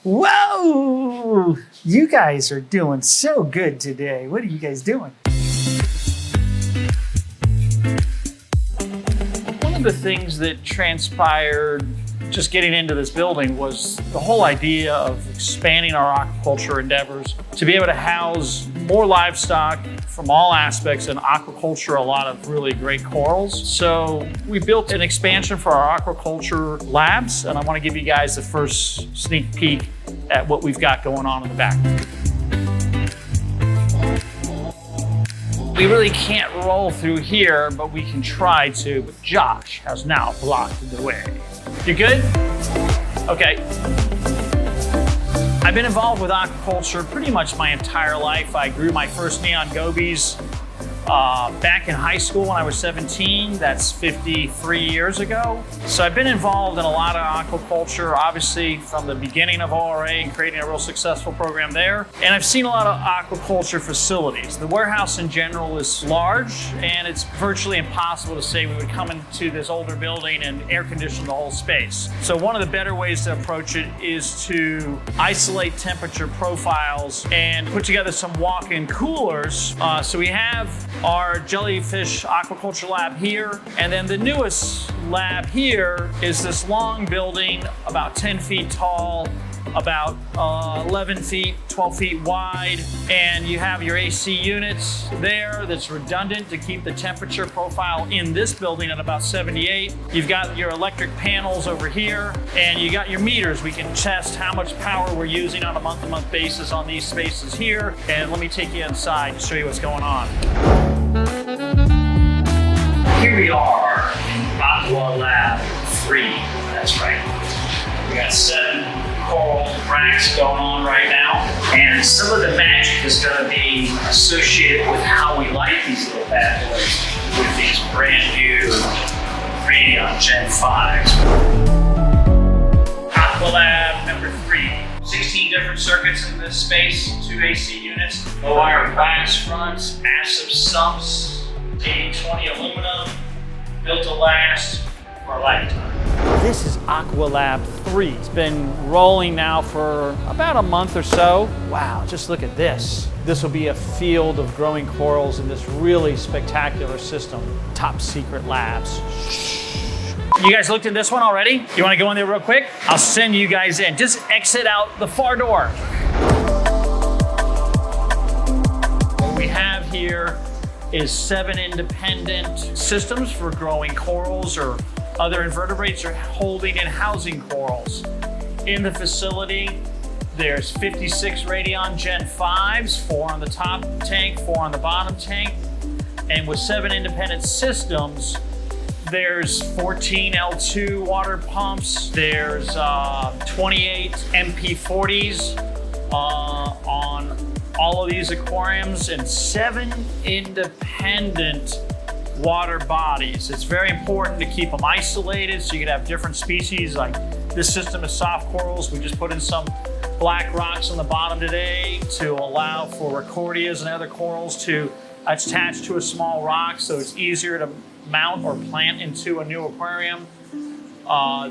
Whoa! You guys are doing so good today. What are you guys doing? One of the things that transpired just getting into this building was the whole idea of expanding our aquaculture endeavors to be able to house more livestock from all aspects and aquaculture, a lot of really great corals. So we built an expansion for our aquaculture labs, and I want to give you guys the first sneak peek at what we've got going on in the back. We really can't roll through here, but we can try to, but Josh has now blocked the way. You good? Okay. I've been involved with aquaculture pretty much my entire life. I grew my first neon gobies back in high school when I was 17. That's 53 years ago. So I've been involved in a lot of aquaculture, obviously from the beginning of ORA and creating a real successful program there. And I've seen a lot of aquaculture facilities. The warehouse in general is large, and it's virtually impossible to say we would come into this older building and air condition the whole space. So one of the better ways to approach it is to isolate temperature profiles and put together some walk-in coolers. So we have our jellyfish aquaculture lab here, and then the newest lab here is this long building, about 10 feet tall, about 11 feet, 12 feet wide, and you have your AC units there that's redundant to keep the temperature profile in this building at about 78. You've got your electric panels over here, and you got your meters. We can test how much power we're using on a month-to-month basis on these spaces here, and let me take you inside and show you what's going on. Here we are in Aqua Lab 3, that's right. We got 7 coral racks going on right now, and some of the magic is going to be associated with how we light these little bad boys with these brand new Radion Gen 5s. Aqua Lab number 3. 16 different circuits in this space, 2 AC units, low wire glass fronts, massive sumps, 80/20 aluminum, built to last for a lifetime. This is Aqua Lab 3. It's been rolling now for about a month or so. Wow, just look at this. This will be a field of growing corals in this really spectacular system. Top secret labs. You guys looked at this one already? You want to go in there real quick? I'll send you guys in. Just exit out the far door. What we have here is 7 independent systems for growing corals or other invertebrates or holding and housing corals. In the facility, there's 56 Radion Gen 5s, 4 on the top tank, 4 on the bottom tank. And with 7 independent systems, there's 14 L2 water pumps, there's 28 MP40s on all of these aquariums, and 7 independent water bodies. It's very important to keep them isolated so you can have different species. Like this system is soft corals. We just put in some black rocks on the bottom today to allow for raccordias and other corals to attach to a small rock so it's easier to mount or plant into a new aquarium.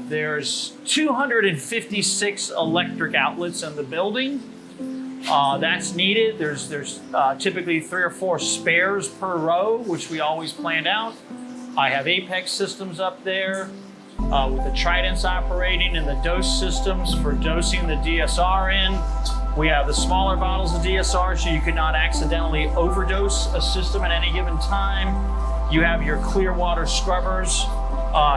There's 256 electric outlets in the building. That's needed. There's typically 3 or 4 spares per row, which we always planned out. I have Apex systems up there with the Tridents operating and the dose systems for dosing the DSR in. We have the smaller bottles of DSR so you could not accidentally overdose a system at any given time. You have your clear water scrubbers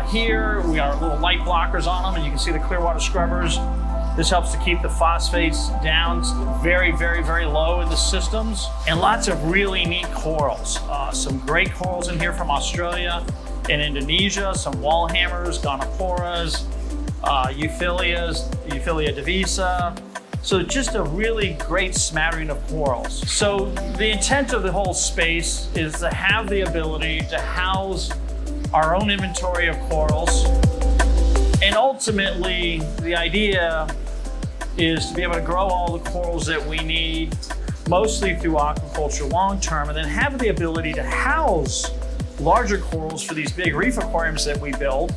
here. We got our little light blockers on them, and you can see the clear water scrubbers. This helps to keep the phosphates down very, very, very low in the systems. And lots of really neat corals. Some great corals in here from Australia and Indonesia, some wall hammers, gonoporas, Euphyllia divisa. So just a really great smattering of corals. So the intent of the whole space is to have the ability to house our own inventory of corals. And ultimately, the idea is to be able to grow all the corals that we need, mostly through aquaculture long term, and then have the ability to house larger corals for these big reef aquariums that we build.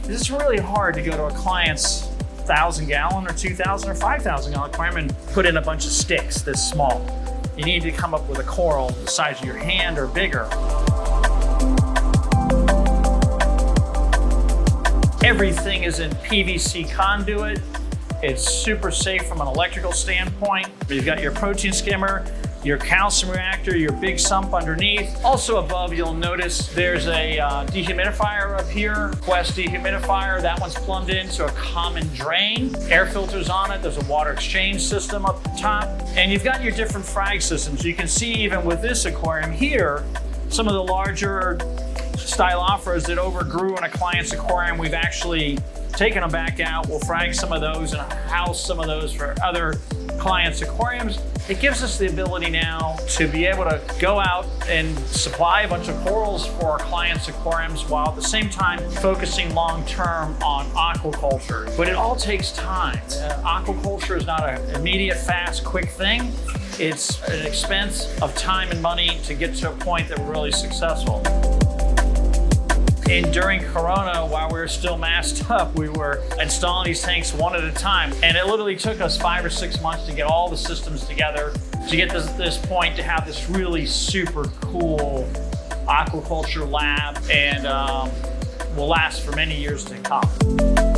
It's really hard to go to a client's 1,000 gallon or 2,000 or 5,000 gallon aquarium and put in a bunch of sticks this small. You need to come up with a coral the size of your hand or bigger. Everything is in PVC conduit. It's super safe from an electrical standpoint. You've got your protein skimmer, your calcium reactor, your big sump underneath. Also above, you'll notice there's a dehumidifier up here, Quest dehumidifier. That one's plumbed into a common drain. Air filters on it. There's a water exchange system up the top. And you've got your different frag systems. You can see even with this aquarium here, some of the larger stylophores that overgrew in a client's aquarium, we've actually taken them back out. We'll frag some of those and house some of those for other clients' aquariums. It gives us the ability now to be able to go out and supply a bunch of corals for our clients' aquariums while at the same time focusing long-term on aquaculture. But it all takes time. Aquaculture is not an immediate, fast, quick thing. It's an expense of time and money to get to a point that we're really successful. And during Corona, while we were still masked up, we were installing these tanks one at a time. And it literally took us 5 or 6 months to get all the systems together to get this point to have this really super cool aquaculture lab, and will last for many years to come.